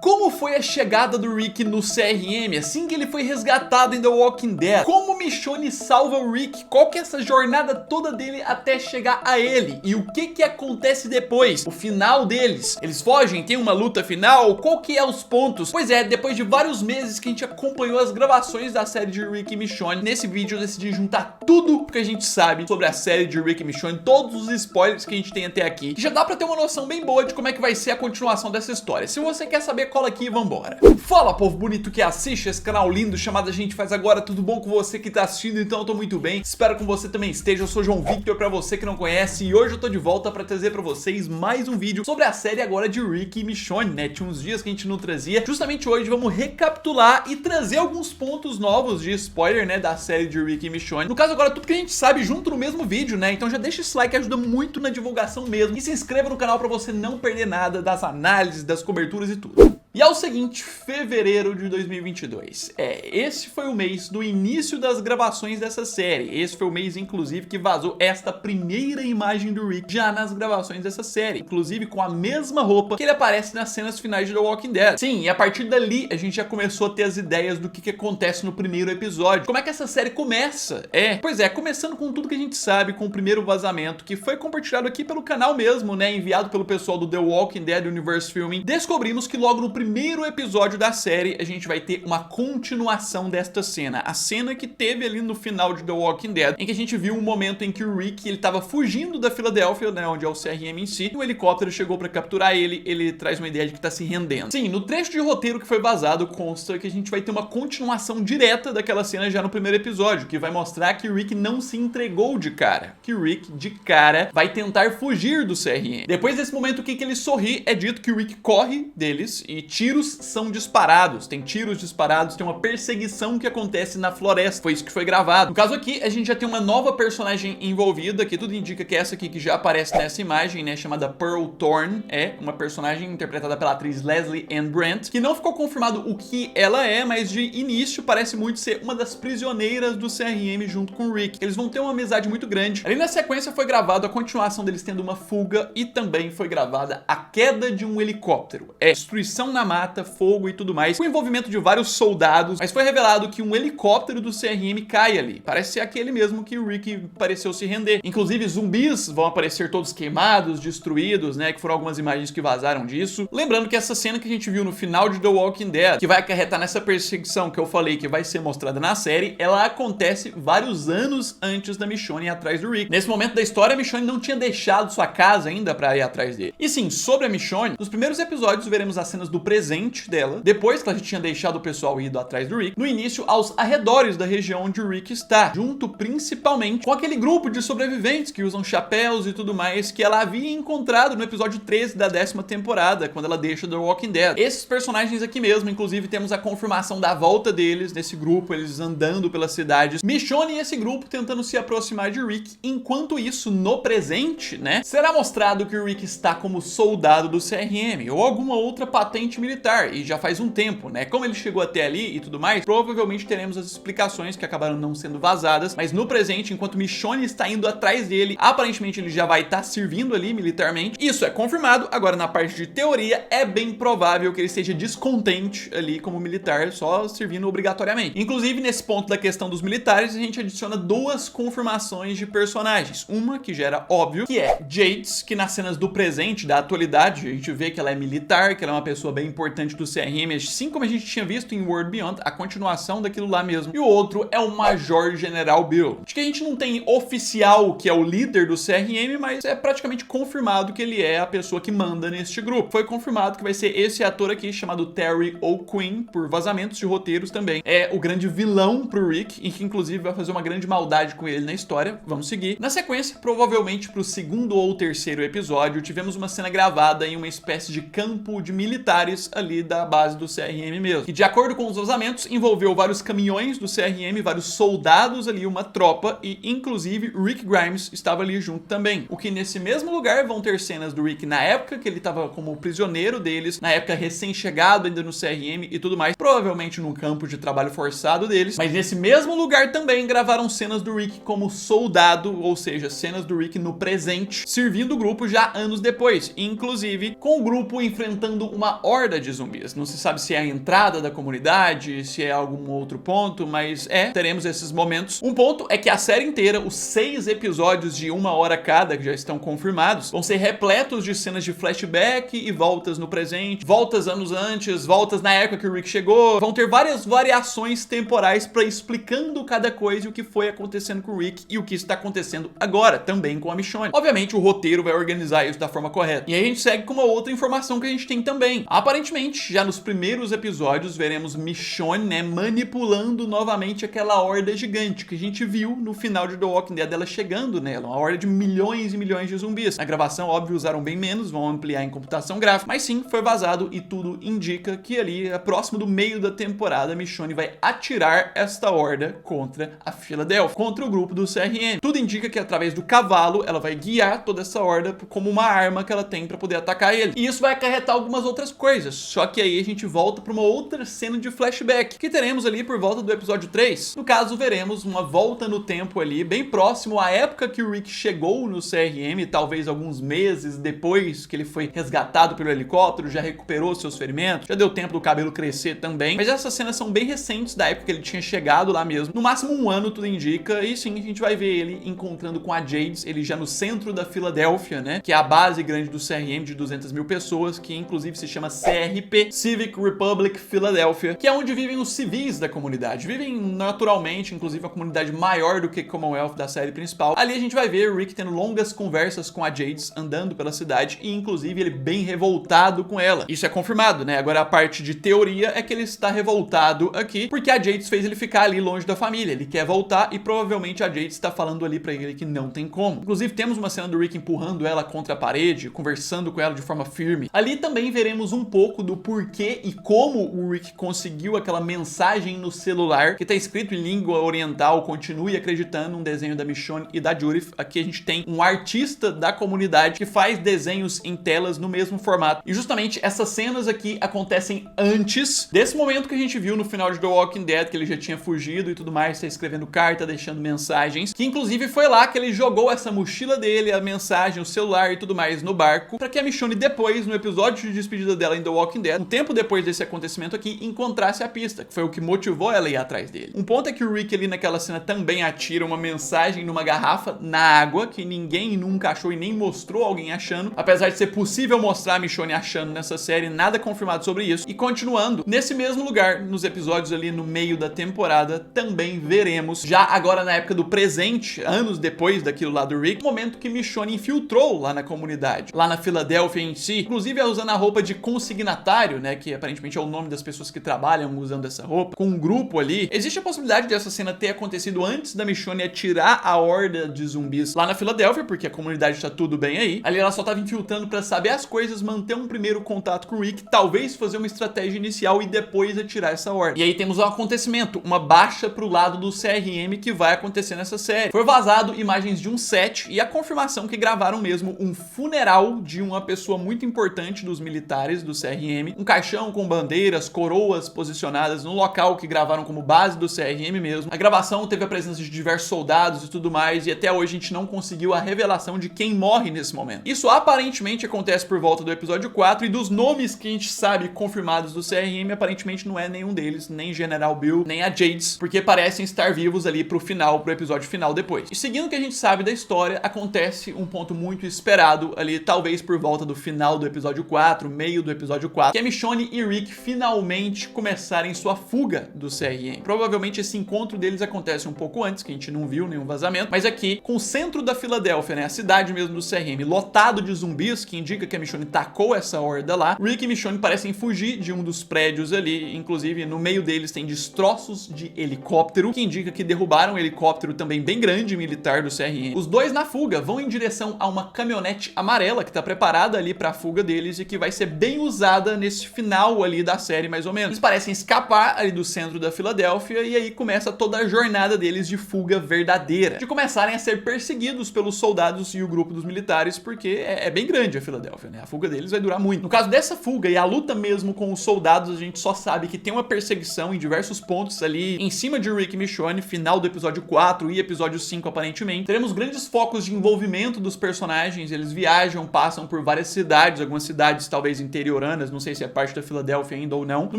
Como foi a chegada do Rick no CRM, assim que ele foi resgatado em The Walking Dead? Como Michonne salva o Rick? Qual que é essa jornada toda dele até chegar a ele? E o que acontece depois? O final deles? Eles fogem? Tem uma luta final? Qual que é os pontos? Pois é, depois de vários meses que a gente acompanhou as gravações da série de Rick e Michonne, nesse vídeo eu decidi juntar tudo que a gente sabe sobre a série de Rick e Michonne, todos os spoilers que a gente tem até aqui, que já dá pra ter uma noção bem boa de como é que vai ser a continuação dessa história. Se você quer saber, cola aqui e vambora. Fala, povo bonito que assiste esse canal lindo chamado A Gente Faz Agora, tudo bom com você que tá assistindo? Então eu tô muito bem, espero que você também esteja. Eu sou João Victor, pra você que não conhece, e hoje eu tô de volta pra trazer pra vocês mais um vídeo sobre a série agora de Rick e Michonne, né? Tinha uns dias que a gente não trazia. Justamente hoje vamos recapitular e trazer alguns pontos novos de spoiler, né, da série de Rick e Michonne. No caso agora, tudo que a gente sabe junto no mesmo vídeo, né? Então já deixa esse like, ajuda muito na divulgação mesmo. E se inscreva no canal pra você não perder nada das análises, das coberturas e tudo. E é o seguinte, fevereiro de 2022, esse foi o mês do início das gravações dessa série. Esse foi o mês, inclusive, que vazou esta primeira imagem do Rick já nas gravações dessa série, inclusive com a mesma roupa que ele aparece nas cenas finais de The Walking Dead. Sim, e a partir dali a gente já começou a ter as ideias do que acontece no primeiro episódio. Como é que essa série começa? Pois é, começando com tudo que a gente sabe, com o primeiro vazamento, que foi compartilhado aqui pelo canal mesmo, né, enviado pelo pessoal do The Walking Dead Universe Filming. Descobrimos que logo no primeiro episódio da série a gente vai ter uma continuação desta cena, a cena que teve ali no final de The Walking Dead, em que a gente viu um momento em que o Rick, ele tava fugindo da Filadélfia, né, onde é o CRM em si, e um helicóptero chegou pra capturar ele traz uma ideia de que tá se rendendo. Sim, no trecho de roteiro que foi vazado consta que a gente vai ter uma continuação direta daquela cena já no primeiro episódio, que vai mostrar que o Rick não se entregou de cara, que o Rick de cara vai tentar fugir do CRM. Depois desse momento que ele sorri, é dito que o Rick corre deles e tiros são disparados, tem tiros disparados, tem uma perseguição que acontece na floresta, foi isso que foi gravado. No caso aqui, a gente já tem uma nova personagem envolvida, que tudo indica que é essa aqui que já aparece nessa imagem, né, chamada Pearl Thorne, é uma personagem interpretada pela atriz Leslie Ann Brandt, que não ficou confirmado o que ela é, mas de início parece muito ser uma das prisioneiras do CRM junto com o Rick. Eles vão ter uma amizade muito grande. Ali na sequência foi gravado a continuação deles tendo uma fuga e também foi gravada a queda de um helicóptero. Destruição na mata, fogo e tudo mais, com o envolvimento de vários soldados, mas foi revelado que um helicóptero do CRM cai ali. Parece ser aquele mesmo que o Rick pareceu se render. Inclusive zumbis vão aparecer todos queimados, destruídos, né, que foram algumas imagens que vazaram disso. Lembrando que essa cena que a gente viu no final de The Walking Dead, que vai acarretar nessa perseguição que eu falei que vai ser mostrada na série, ela acontece vários anos antes da Michonne ir atrás do Rick. Nesse momento da história, a Michonne não tinha deixado sua casa ainda pra ir atrás dele. E sim, sobre a Michonne, nos primeiros episódios veremos as cenas do presente dela, depois que ela já tinha deixado o pessoal ido atrás do Rick, no início aos arredores da região onde o Rick está, junto principalmente com aquele grupo de sobreviventes que usam chapéus e tudo mais, que ela havia encontrado no episódio 13 da 10ª temporada, quando ela deixa The Walking Dead. Esses personagens aqui mesmo, inclusive temos a confirmação da volta deles, nesse grupo, eles andando pelas cidades, Michonne e esse grupo tentando se aproximar de Rick. Enquanto isso, no presente, né, será mostrado que o Rick está como soldado do CRM, ou alguma outra patente militar, e já faz um tempo, né? Como ele chegou até ali e tudo mais, provavelmente teremos as explicações que acabaram não sendo vazadas, mas no presente, enquanto Michonne está indo atrás dele, aparentemente ele já vai estar servindo ali militarmente. Isso é confirmado. Agora, na parte de teoria, é bem provável que ele esteja descontente ali como militar, só servindo obrigatoriamente. Inclusive, nesse ponto da questão dos militares, a gente adiciona duas confirmações de personagens. Uma que já era óbvio, que é Jades, que nas cenas do presente, da atualidade, a gente vê que ela é militar, que ela é uma pessoa bem importante do CRM, assim como a gente tinha visto em World Beyond, a continuação daquilo lá mesmo. E o outro é o Major General Bill. Acho que a gente não tem oficial que é o líder do CRM, mas é praticamente confirmado que ele é a pessoa que manda neste grupo. Foi confirmado que vai ser esse ator aqui, chamado Terry O'Quinn, por vazamentos de roteiros também. É o grande vilão pro Rick, e que inclusive vai fazer uma grande maldade com ele na história. Vamos seguir. Na sequência, provavelmente pro segundo ou terceiro episódio, tivemos uma cena gravada em uma espécie de campo de militares ali da base do CRM mesmo, que de acordo com os vazamentos envolveu vários caminhões do CRM, vários soldados ali, uma tropa, e inclusive Rick Grimes estava ali junto também. O que nesse mesmo lugar vão ter cenas do Rick na época que ele estava como prisioneiro deles, na época recém-chegado ainda no CRM e tudo mais, provavelmente num campo de trabalho forçado deles, mas nesse mesmo lugar também gravaram cenas do Rick como soldado, ou seja, cenas do Rick no presente, servindo o grupo já anos depois, inclusive com o grupo enfrentando uma horda horda de zumbis. Não se sabe se é a entrada da comunidade, se é algum outro ponto, mas teremos esses momentos. Um ponto é que a série inteira, os 6 episódios de 1 hora cada, que já estão confirmados, vão ser repletos de cenas de flashback e voltas no presente, voltas anos antes, voltas na época que o Rick chegou. Vão ter várias variações temporais para explicando cada coisa e o que foi acontecendo com o Rick e o que está acontecendo agora, também com a Michonne. Obviamente o roteiro vai organizar isso da forma correta. E aí a gente segue com uma outra informação que a gente tem também. Aparentemente, já nos primeiros episódios, veremos Michonne, né, manipulando novamente aquela horda gigante que a gente viu no final de The Walking Dead, dela chegando nela, uma horda de milhões e milhões de zumbis. Na gravação, óbvio, usaram bem menos, vão ampliar em computação gráfica, mas sim, foi vazado e tudo indica que ali, próximo do meio da temporada, a Michonne vai atirar esta horda contra a Philadelphia, contra o grupo do CRM. Tudo indica que através do cavalo, ela vai guiar toda essa horda como uma arma que ela tem para poder atacar ele. E isso vai acarretar algumas outras coisas, só que aí a gente volta para uma outra cena de flashback, que teremos ali por volta do episódio 3. No caso, veremos uma volta no tempo ali, bem próximo à época que o Rick chegou no CRM, talvez alguns meses depois que ele foi resgatado pelo helicóptero, já recuperou seus ferimentos, já deu tempo do cabelo crescer também, mas essas cenas são bem recentes da época que ele tinha chegado lá mesmo, no máximo 1 ano tudo indica, e sim, a gente vai ver ele encontrando com a Jades, ele já no centro da Filadélfia, né, que é a base grande do CRM de 200 mil pessoas, que inclusive se chama CRP, Civic Republic Philadelphia, que é onde vivem os civis da comunidade, vivem naturalmente, inclusive a comunidade maior do que Commonwealth da série principal. Ali a gente vai ver o Rick tendo longas conversas com a Jades, andando pela cidade, e inclusive ele bem revoltado com ela. Isso é confirmado, né? Agora a parte de teoria é que ele está revoltado aqui, porque a Jades fez ele ficar ali longe da família, ele quer voltar e provavelmente a Jades está falando ali pra ele que não tem como. Inclusive temos uma cena do Rick empurrando ela contra a parede, conversando com ela de forma firme. Ali também veremos um pouco do porquê e como o Rick conseguiu aquela mensagem no celular que tá escrito em língua oriental, continue acreditando, um desenho da Michonne e da Judith. Aqui a gente tem um artista da comunidade que faz desenhos em telas no mesmo formato. E justamente essas cenas aqui acontecem antes desse momento que a gente viu no final de The Walking Dead, que ele já tinha fugido e tudo mais, tá escrevendo carta, deixando mensagens, que inclusive foi lá que ele jogou essa mochila dele, a mensagem, o celular e tudo mais no barco, para que a Michonne depois, no episódio de despedida dela em The Walking Dead, um tempo depois desse acontecimento aqui, encontrasse a pista, que foi o que motivou ela a ir atrás dele. Um ponto é que o Rick ali naquela cena também atira uma mensagem numa garrafa na água, que ninguém nunca achou e nem mostrou alguém achando, apesar de ser possível mostrar a Michonne achando nessa série, nada confirmado sobre isso. E continuando, nesse mesmo lugar, nos episódios ali no meio da temporada, também veremos, já agora na época do presente, anos depois daquilo lá do Rick, o momento que Michonne infiltrou lá na comunidade, lá na Filadélfia em si, inclusive usando a roupa de consignatário, né, que aparentemente é o nome das pessoas que trabalham usando essa roupa, com um grupo ali. Existe a possibilidade dessa cena ter acontecido antes da Michonne atirar a horda de zumbis lá na Filadélfia, porque a comunidade tá tudo bem aí. Ali ela só tava infiltrando pra saber as coisas, manter um primeiro contato com o Rick, talvez fazer uma estratégia inicial e depois atirar essa horda. E aí temos um acontecimento, uma baixa pro lado do CRM que vai acontecer nessa série. Foi vazado imagens de um set e a confirmação que gravaram mesmo um funeral de uma pessoa muito importante dos militares do CRM, um caixão com bandeiras, coroas posicionadas no local que gravaram como base do CRM mesmo. A gravação teve a presença de diversos soldados e tudo mais, e até hoje a gente não conseguiu a revelação de quem morre nesse momento. Isso aparentemente acontece por volta do episódio 4, e dos nomes que a gente sabe confirmados do CRM, aparentemente não é nenhum deles, nem General Bill, nem a Jades, porque parecem estar vivos ali pro final, pro episódio final depois. E seguindo o que a gente sabe da história, acontece um ponto muito esperado ali, talvez por volta do final do episódio 4, meio do episódio 4, que é Michonne e Rick finalmente começarem sua fuga do CRM. Provavelmente esse encontro deles acontece um pouco antes, que a gente não viu nenhum vazamento, mas aqui, com o centro da Filadélfia, né, a cidade mesmo do CRM, lotado de zumbis, que indica que a Michonne tacou essa horda lá, Rick e Michonne parecem fugir de um dos prédios ali, inclusive no meio deles tem destroços de helicóptero, que indica que derrubaram um helicóptero também bem grande militar do CRM. Os dois na fuga vão em direção a uma caminhonete amarela que tá preparada ali pra fuga deles e que vai ser bem usada nesse final ali da série, mais ou menos. Eles parecem escapar ali do centro da Filadélfia e aí começa toda a jornada deles de fuga verdadeira, de começarem a ser perseguidos pelos soldados e o grupo dos militares, porque é bem grande a Filadélfia, né? A fuga deles vai durar muito. No caso dessa fuga e a luta mesmo com os soldados, a gente só sabe que tem uma perseguição em diversos pontos ali em cima de Rick e Michonne, final do episódio 4 e episódio 5 aparentemente. Teremos grandes focos de envolvimento dos personagens, eles viajam, passam por várias cidades, algumas cidades talvez interioranas americanas, não sei se é parte da Filadélfia ainda ou não. No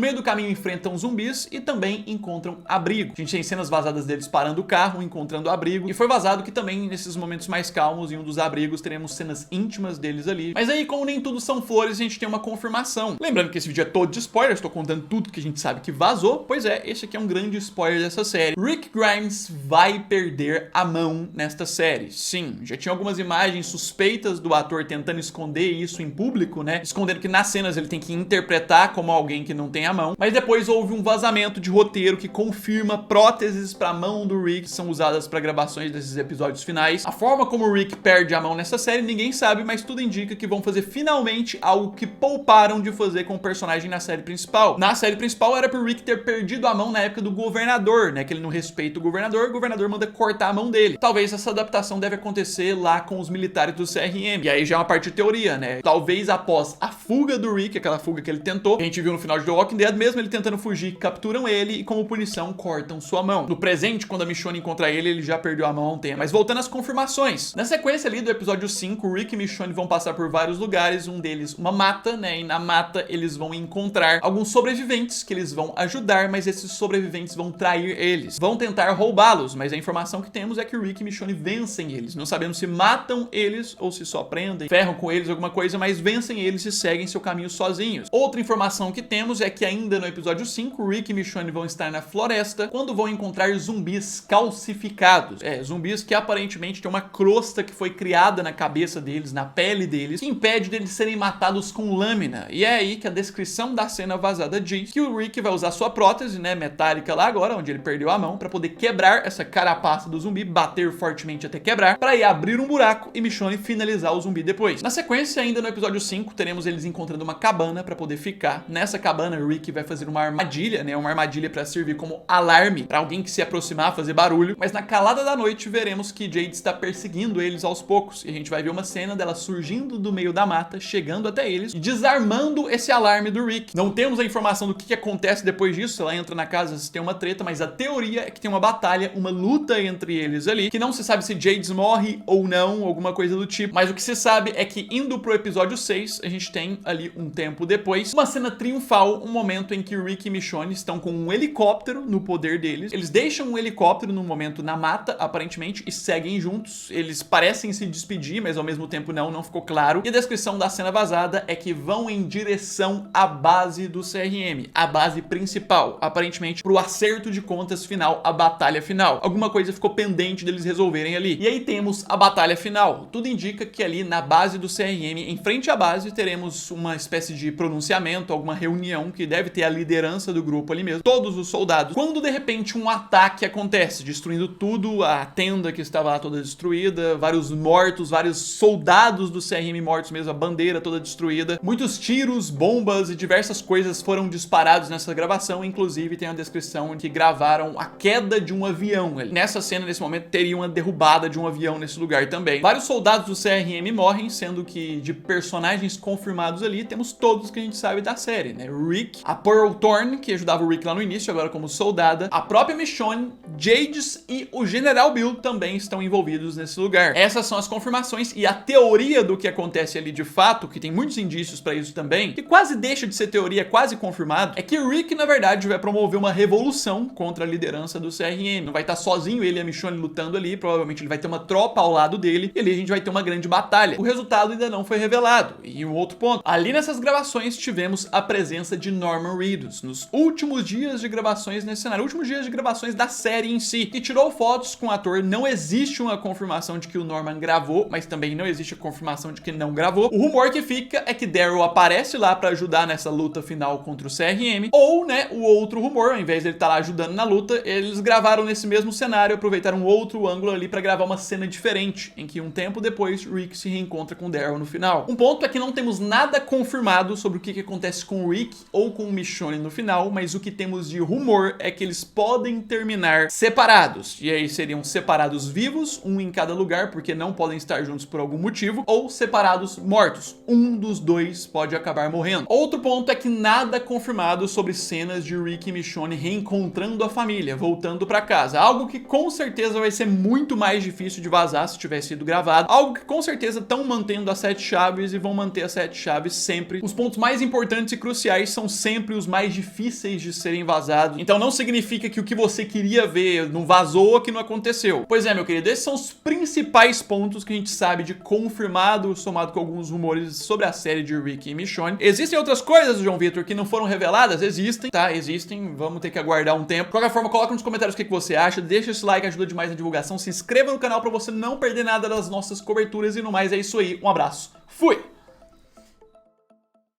meio do caminho enfrentam zumbis e também encontram abrigo. A gente tem cenas vazadas deles parando o carro, encontrando abrigo, e foi vazado que também nesses momentos mais calmos, em um dos abrigos, teremos cenas íntimas deles ali. Mas aí, como nem tudo são flores, a gente tem uma confirmação. Lembrando que esse vídeo é todo de spoilers, tô contando tudo que a gente sabe que vazou. Pois é, esse aqui é um grande spoiler dessa série. Rick Grimes vai perder a mão nesta série. Sim, já tinha algumas imagens suspeitas do ator tentando esconder isso em público, né? Escondendo que nas cenas ele tem que interpretar como alguém que não tem a mão. Mas depois houve um vazamento de roteiro que confirma próteses pra mão do Rick que são usadas pra gravações desses episódios finais. A forma como o Rick perde a mão nessa série ninguém sabe, mas tudo indica que vão fazer finalmente algo que pouparam de fazer com o personagem na série principal. Na série principal era pro Rick ter perdido a mão na época do governador, né? Que ele não respeita o governador manda cortar a mão dele. Talvez essa adaptação deve acontecer lá com os militares do CRM. E aí já é uma parte de teoria, né? Talvez após a fuga do Rick, aquela fuga que ele tentou, que a gente viu no final de The Walking Dead, mesmo ele tentando fugir, capturam ele e como punição cortam sua mão. No presente, quando a Michonne encontra ele já perdeu a mão há um tempo. Mas voltando às confirmações. Na sequência ali do episódio 5, Rick e Michonne vão passar por vários lugares, um deles uma mata, né? E na mata eles vão encontrar alguns sobreviventes que eles vão ajudar, mas esses sobreviventes vão trair eles. Vão tentar roubá-los, mas a informação que temos é que Rick e Michonne vencem eles. Não sabemos se matam eles ou se só prendem, ferram com eles alguma coisa, mas vencem eles e seguem seu caminho sozinhos. Outra informação que temos é que ainda no episódio 5, Rick e Michonne vão estar na floresta quando vão encontrar zumbis calcificados. Zumbis que aparentemente têm uma crosta que foi criada na cabeça deles, na pele deles, que impede deles serem matados com lâmina. E é aí que a descrição da cena vazada diz que o Rick vai usar sua prótese, né, metálica lá agora, onde ele perdeu a mão, pra poder quebrar essa carapaça do zumbi, bater fortemente até quebrar, pra ir abrir um buraco e Michonne finalizar o zumbi depois. Na sequência, ainda no episódio 5, teremos eles encontrando uma cabana pra poder ficar. Nessa cabana, o Rick vai fazer uma armadilha, né, uma armadilha pra servir como alarme pra alguém que se aproximar, fazer barulho, mas na calada da noite veremos que Jade está perseguindo eles aos poucos, e a gente vai ver uma cena dela surgindo do meio da mata, chegando até eles e desarmando esse alarme do Rick. Não temos a informação do que acontece depois disso, ela entra na casa, se tem uma treta, mas a teoria é que tem uma batalha, uma luta entre eles ali, que não se sabe se Jade morre ou não, alguma coisa do tipo, mas o que se sabe é que indo pro episódio 6, a gente tem ali um tempo depois, uma cena triunfal, um momento em que Rick e Michonne estão com um helicóptero no poder deles, eles deixam um helicóptero no momento na mata, aparentemente, e seguem juntos, eles parecem se despedir, mas ao mesmo tempo não ficou claro, e a descrição da cena vazada é que vão em direção à base do CRM, a base principal, aparentemente pro acerto de contas final, a batalha final. Alguma coisa ficou pendente deles resolverem ali. E aí temos a batalha final. Tudo indica que ali na base do CRM, em frente à base, teremos uma espécie de pronunciamento, alguma reunião que deve ter a liderança do grupo ali mesmo, todos os soldados, quando de repente um ataque acontece, destruindo tudo, a tenda que estava lá toda destruída, vários mortos, vários soldados do CRM mortos mesmo, a bandeira toda destruída, muitos tiros, bombas e diversas coisas foram disparados nessa gravação, inclusive tem a descrição que gravaram a queda de um avião. Nessa cena, nesse momento, teria uma derrubada de um avião nesse lugar também. Vários soldados do CRM morrem, sendo que de personagens confirmados ali, temos todos que a gente sabe da série, né? Rick, a Pearl Thorne, que ajudava o Rick lá no início, agora como soldada, a própria Michonne, Jades e o General Bill também estão envolvidos nesse lugar. Essas são as confirmações e a teoria do que acontece ali de fato, que tem muitos indícios pra isso também, que quase deixa de ser teoria, quase confirmado, é que o Rick, na verdade, vai promover uma revolução contra a liderança do CRM. Não vai estar sozinho ele e a Michonne lutando ali, provavelmente ele vai ter uma tropa ao lado dele, e ali a gente vai ter uma grande batalha. O resultado ainda não foi revelado. E um outro ponto, ali nessas gravações tivemos a presença de Norman Reedus, nos últimos dias de gravações nesse cenário, últimos dias de gravações da série em si, que tirou fotos com o ator. Não existe uma confirmação de que o Norman gravou, mas também não existe a confirmação de que não gravou. O rumor que fica é que Daryl aparece lá pra ajudar nessa luta final contra o CRM, ou, né, o outro rumor, ao invés dele estar lá ajudando na luta, eles gravaram nesse mesmo cenário, aproveitaram um outro ângulo ali pra gravar uma cena diferente, em que um tempo depois Rick se reencontra com Daryl no final. Um ponto é que não temos nada confirmado sobre o que acontece com o Rick ou com o Michonne no final, mas o que temos de rumor é que eles podem terminar separados, e aí seriam separados vivos, um em cada lugar, porque não podem estar juntos por algum motivo, ou separados mortos. Um dos dois pode acabar morrendo. Outro ponto é que nada confirmado sobre cenas de Rick e Michonne reencontrando a família, voltando pra casa. Algo que com certeza vai ser muito mais difícil de vazar se tivesse sido gravado. Algo que com certeza estão mantendo as 7 chaves e vão manter as 7 chaves sempre série, os pontos mais importantes e cruciais são sempre os mais difíceis de serem vazados. Então não significa que o que você queria ver não vazou ou que não aconteceu. Pois é, meu querido, esses são os principais pontos que a gente sabe de confirmado, somado com alguns rumores sobre a série de Rick e Michonne. Existem outras coisas, João Vitor, que não foram reveladas? Existem, tá? Existem, vamos ter que aguardar um tempo. De qualquer forma, coloca nos comentários o que você acha, deixa esse like, ajuda demais na divulgação, se inscreva no canal pra você não perder nada das nossas coberturas e no mais é isso aí. Um abraço, fui!